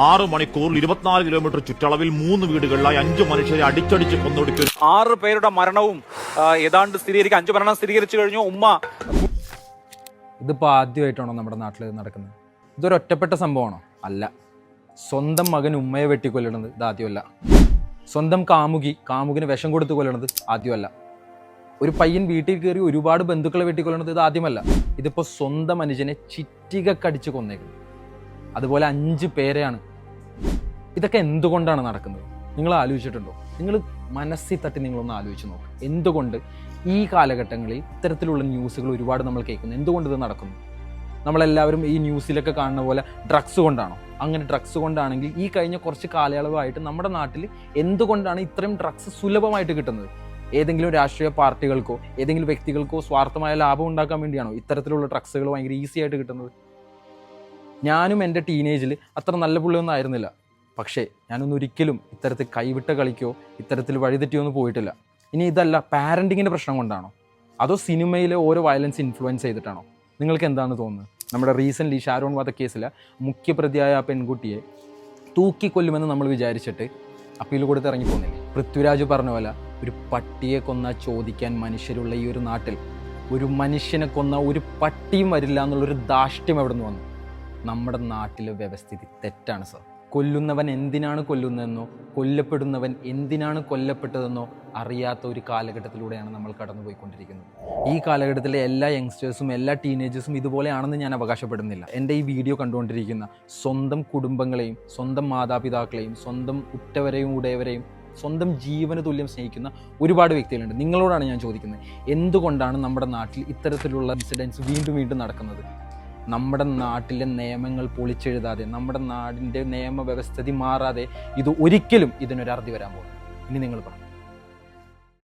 6 മണിക്കൂറിൽ 24 കിലോമീറ്റർ ചുറ്റളവിൽ 3 വീടുകളിലായി 5 മനുഷ്യരെ അടിച്ചടിച്ച് കൊന്നൊടുക്കി. 6 പേരുടെ മരണവും ഏതാണ്ട് സ്ഥിരീകരിക്കും. 5 മരണം സ്ഥിരീകരിച്ചു കഴിഞ്ഞു. ഉമ്മ ഇതിപ്പോൾ ആദ്യമായിട്ടാണോ നമ്മുടെ നാട്ടിൽ നടക്കുന്നത്? ഇതൊരു ഒറ്റപ്പെട്ട സംഭവമാണോ? അല്ല. സ്വന്തം മകൻ ഉമ്മയെ വെട്ടിക്കൊല്ലണത് ഇതാദ്യമല്ല. സ്വന്തം കാമുകിന് വിഷം കൊടുത്ത് കൊല്ലണത് ആദ്യമല്ല. ഒരു പയ്യൻ വീട്ടിൽ കയറി ഒരുപാട് ബന്ധുക്കളെ വെട്ടിക്കൊല്ലണത് ഇത് ആദ്യമല്ല. ഇതിപ്പോൾ സ്വന്തം അനുജനെ ചിറ്റികക്കടിച്ച് കൊന്നേക്കുന്നത്. അതുപോലെ 5 പേരെയാണ്. ഇതൊക്കെ എന്തുകൊണ്ടാണ് നടക്കുന്നത്? നിങ്ങൾ ആലോചിച്ചിട്ടുണ്ടോ? നിങ്ങൾ മനസ്സിൽ തട്ടി നിങ്ങളൊന്ന് ആലോചിച്ച് നോക്കുക. എന്തുകൊണ്ട് ഈ കാലഘട്ടങ്ങളിൽ ഇത്തരത്തിലുള്ള ന്യൂസുകൾ ഒരുപാട് നമ്മൾ കേൾക്കുന്നു? എന്തുകൊണ്ട് ഇത് നടക്കുന്നു? നമ്മളെല്ലാവരും ഈ ന്യൂസിലൊക്കെ കാണുന്ന പോലെ ഡ്രഗ്സ് കൊണ്ടാണോ? അങ്ങനെ ഡ്രഗ്സ് കൊണ്ടാണെങ്കിൽ ഈ കഴിഞ്ഞ കുറച്ച് കാലയളവായിട്ട് നമ്മുടെ നാട്ടിൽ എന്തുകൊണ്ടാണ് ഇത്രയും ഡ്രഗ്സ് സുലഭമായിട്ട് കിട്ടുന്നത്? ഏതെങ്കിലും രാഷ്ട്രീയ പാർട്ടികൾക്കോ ഏതെങ്കിലും വ്യക്തികൾക്കോ സ്വാർത്ഥമായ ലാഭം ഉണ്ടാക്കാൻ വേണ്ടിയാണോ ഇത്തരത്തിലുള്ള ഡ്രഗ്സുകൾ ഭയങ്കര ഈസി ആയിട്ട് കിട്ടുന്നത്? ഞാനും എൻ്റെ ടീനേജിൽ അത്ര നല്ല പുള്ളിയൊന്നും ആയിരുന്നില്ല. പക്ഷേ ഞാനൊന്നും ഒരിക്കലും ഇത്തരത്തിൽ കൈവിട്ട കളിക്കോ ഇത്തരത്തിൽ വഴിതെറ്റിയോ ഒന്നും പോയിട്ടില്ല. ഇനി ഇതല്ല പാരൻറ്റിങ്ങിൻ്റെ പ്രശ്നം കൊണ്ടാണോ? അതോ സിനിമയിലെ ഓരോ വയലൻസ് ഇൻഫ്ലുവൻസ് ചെയ്തിട്ടാണോ? നിങ്ങൾക്ക് എന്താണ് തോന്നുന്നത്? നമ്മുടെ റീസെൻ്റ്ലി ഷാരോൺ വധക്കേസിൽ മുഖ്യപ്രതിയായ ആ പെൺകുട്ടിയെ തൂക്കിക്കൊല്ലുമെന്ന് നമ്മൾ വിചാരിച്ചിട്ട് അപ്പീൽ കൊടുത്ത് ഇറങ്ങിപ്പോകുന്നില്ലേ? പൃഥ്വിരാജ് പറഞ്ഞ പോലെ ഒരു പട്ടിയെ കൊന്നാൽ ചോദിക്കാൻ മനുഷ്യരുള്ള ഈ ഒരു നാട്ടിൽ ഒരു മനുഷ്യനെ കൊന്ന ഒരു പട്ടിയും വരില്ല എന്നുള്ളൊരു ധാർഷ്ട്യം എവിടെ നിന്ന് വന്നു? നമ്മുടെ നാട്ടിലെ വ്യവസ്ഥിതി തെറ്റാണ് സർ. കൊല്ലുന്നവൻ എന്തിനാണ് കൊല്ലുന്നതെന്നോ കൊല്ലപ്പെടുന്നവൻ എന്തിനാണ് കൊല്ലപ്പെട്ടതെന്നോ അറിയാത്ത ഒരു കാലഘട്ടത്തിലൂടെയാണ് നമ്മൾ കടന്നുപോയിക്കൊണ്ടിരിക്കുന്നത്. ഈ കാലഘട്ടത്തിലെ എല്ലാ യങ്സ്റ്റേഴ്സും എല്ലാ ടീനേജേഴ്സും ഇതുപോലെയാണെന്ന് ഞാൻ അവകാശപ്പെടുന്നില്ല. എൻ്റെ ഈ വീഡിയോ കണ്ടുകൊണ്ടിരിക്കുന്ന സ്വന്തം കുടുംബങ്ങളെയും സ്വന്തം മാതാപിതാക്കളെയും സ്വന്തം ഉറ്റവരെയും ഉടയവരെയും സ്വന്തം ജീവന് തുല്യം സ്നേഹിക്കുന്ന ഒരുപാട് വ്യക്തികളുണ്ട്. നിങ്ങളോടാണ് ഞാൻ ചോദിക്കുന്നത്, എന്തുകൊണ്ടാണ് നമ്മുടെ നാട്ടിൽ ഇത്തരത്തിലുള്ള ഇൻസിഡൻസ് വീണ്ടും വീണ്ടും നടക്കുന്നത്? നമ്മുടെ നാട്ടിലെ നിയമങ്ങൾ പൊളിച്ചെഴുതാതെ, നമ്മുടെ നാടിൻ്റെ നിയമവ്യവസ്ഥിതി മാറാതെ ഇത് ഒരിക്കലും ഇതിനൊരു അറുതി വരാൻ പോകുന്നു. ഇനി നിങ്ങൾ പറഞ്ഞു.